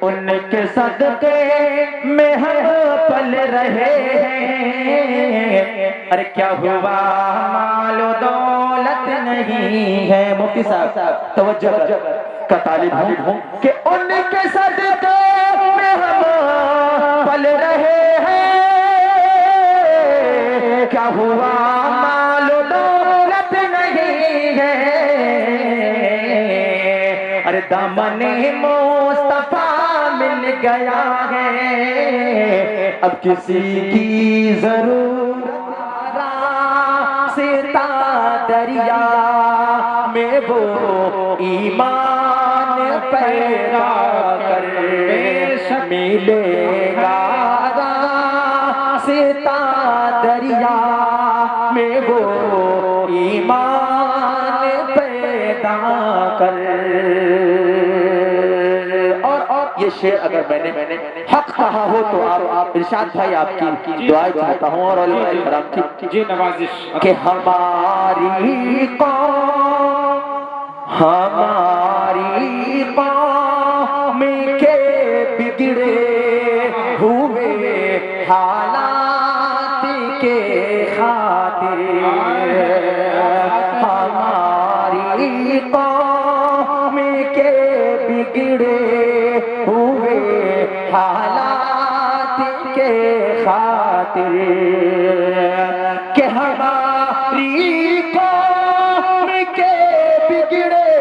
ان کے صدقے میں ہم پل رہے ہیں. ارے کیا ہوا مال و دولت نہیں ہے. مفتی صاحب توجہ کا طالب ہوں کہ ان کے صدقے میں ہم پل رہے ہیں. کیا ہوا مال و دولت نہیں ہے. ارے دامن مصطفیٰ مل گیا ہے. اب کسی کی ضرورت راستہ دریا میں وہ ایمان پیدا کر ملے گا. راستہ دریا میں وہ ایمان پیدا کر. اور یہ شعر اگر میں نے حق کہا ہو تو آپ ارشاد بھائی آپ کی دعائیں چاہتا ہوں اور علماء کرام کی جی نوازش کہ ہماری قوم کے بگڑے ہوئے حالات کے خاطر ہماری قوم کے بگڑے ہوئے حالات کے خاطر کہ ہماری قوم کے بگڑے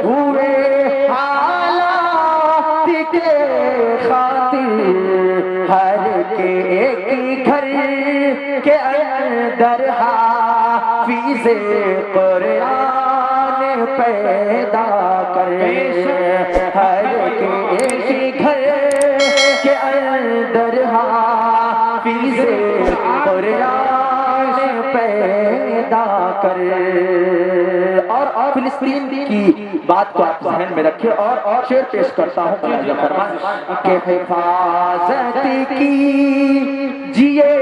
ہوئے حالات کے خاطر ہر ایک گھر کے اندر حافظ قرآن پیدا کر. ہر ایک گھر کے اندر حافظ قرآن پیدا کر. اور فلسطین کی بات کو آپ ذہن میں رکھیں اور شعر پیش کرتا ہوں کہ حفاظت کیجئے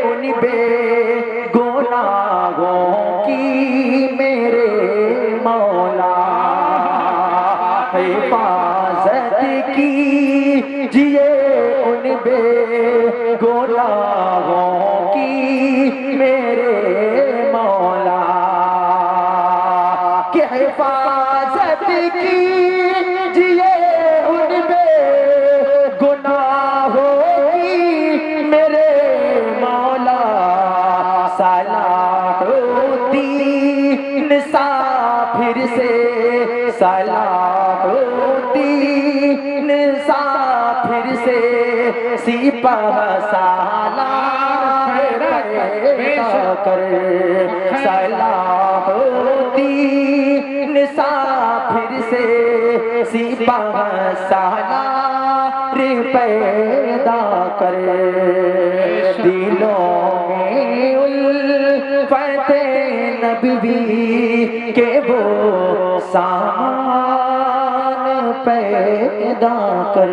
ان بے گناہوں کی میرے مولا. حفاظت کیجئے ان بے گناہوں کی میرے مولا. کہ حفاظت کیجئے ان بے گناہوں کی میرے مولا. صلاح الدین پھر سے صلاح الدین پھر سے سپہ سالار پیدا کر. صلاح الدین پھر سے سپہ سالار پیدا کر. دلوں میں الفت نبوی کے وہ سامان پیدا کر.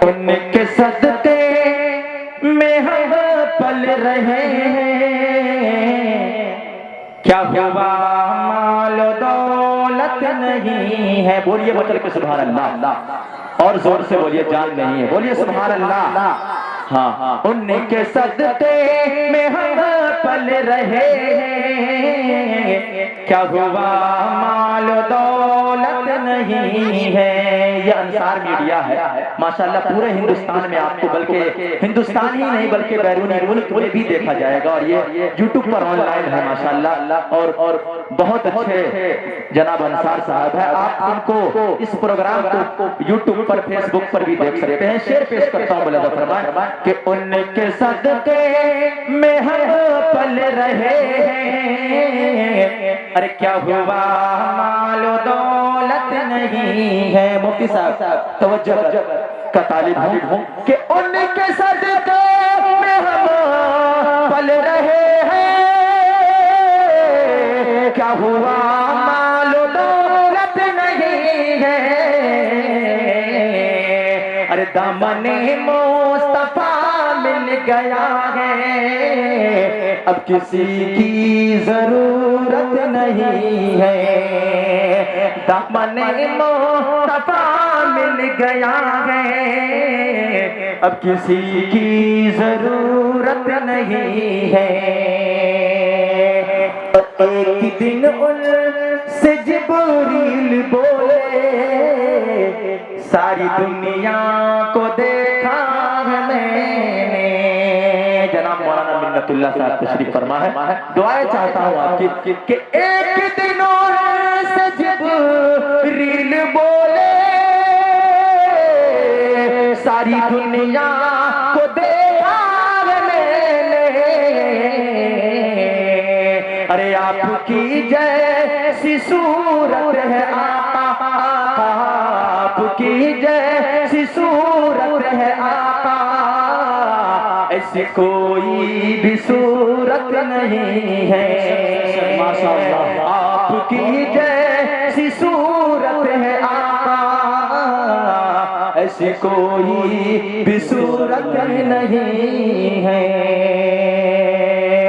ان کے صدقے میں ہم پل رہے ہیں. کیا ہوا مال و دولت نہیں ہے. بولیے بچل کے سبحان اللہ اور زور سے بولیے. جان نہیں ہے بولیے سبحان اللہ. ہاں ان کے صدقے میں ہم پل رہے ہیں. کیا ہوا مال و دولت نہیں ہے. یہ انصار میڈیا ہے ماشاءاللہ. پورے ہندوستان میں آپ کو بلکہ ہندوستان ہی نہیں بلکہ بیرونی ملک میں بھی دیکھا جائے گا. اور یہ یوٹیوب پر آن لائن ہے ماشاءاللہ. اور بہت اچھے جناب انصار صاحب ہے. آپ ان کو اس پروگرام کو یوٹیوب پر فیس بک پر بھی دیکھ سکتے ہیں. شعر پیش کرتا ہوں بلند فرمان کہ ان کے صدقے میں ہم پل رہے ہیں. ارے کیا ہوا مال و دولت نہیں ہے. مفتی صاحب توجہ کا طالب ہوں کہ ان کے صدقے میں ہم پل رہے ہیں. کیا ہوا مال و دولت نہیں ہے. ارے دامن مصطفیٰ مل گیا ہے، اب کسی کی ضرورت نہیں ہے، دامن مصطفیٰ مل گیا ہے، اب کسی کی ضرورت نہیں ہے۔ ایک دن ان سے جبریل بولے، ساری دنیا کو دیکھا ہے میں نے۔ جناب مولانا منت اللہ صاحب تشریف فرما ہے، دعائیں چاہتا ہوں آپ کی کہ ایک دن ان سے جبریل بولے، ساری دنیا کو دیکھا ہے میں نے، ارے آپ کی جیسی صورت ہے آقا، آپ کی جیسی صورت ہے آقا، ایسی کوئی بھی صورت نہیں ہے، آپ کی جیسی صورت ہے آقا، ایسی کوئی بھی صورت نہیں ہے۔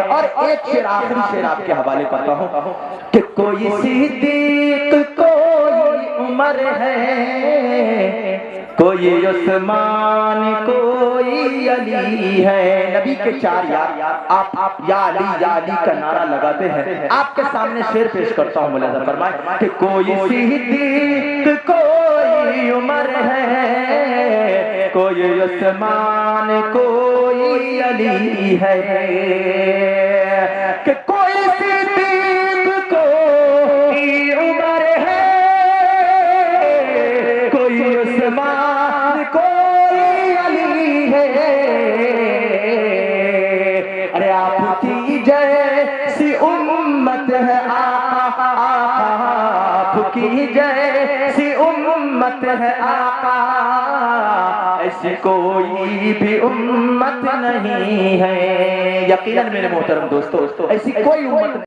اور ایک شعر، آخری شعر آپ کے حوالے کرتا ہوں کہ کوئی صدیق، کوئی عمر ہے، کوئی عثمان، کوئی علی ہے۔ نبی کے چار یار، آپ یا علی کا نعرہ لگاتے ہیں، آپ کے سامنے شعر پیش کرتا ہوں، ملاحظہ فرمائیں کہ کوئی صدیق، کوئی عمر ہے، کوئی عثمان، کوئی علی ہے، کہ کوئی صدیق، کوئی عمر ہے، کوئی عثمان، کوئی علی ہے، ارے آپ کی جیسی امت ہے آقا، آپ کی جیسی امت ہے آقا، ایسی کوئی بھی امت نہیں ہے۔ یقیناً میرے محترم دوستو، ایسی کوئی امت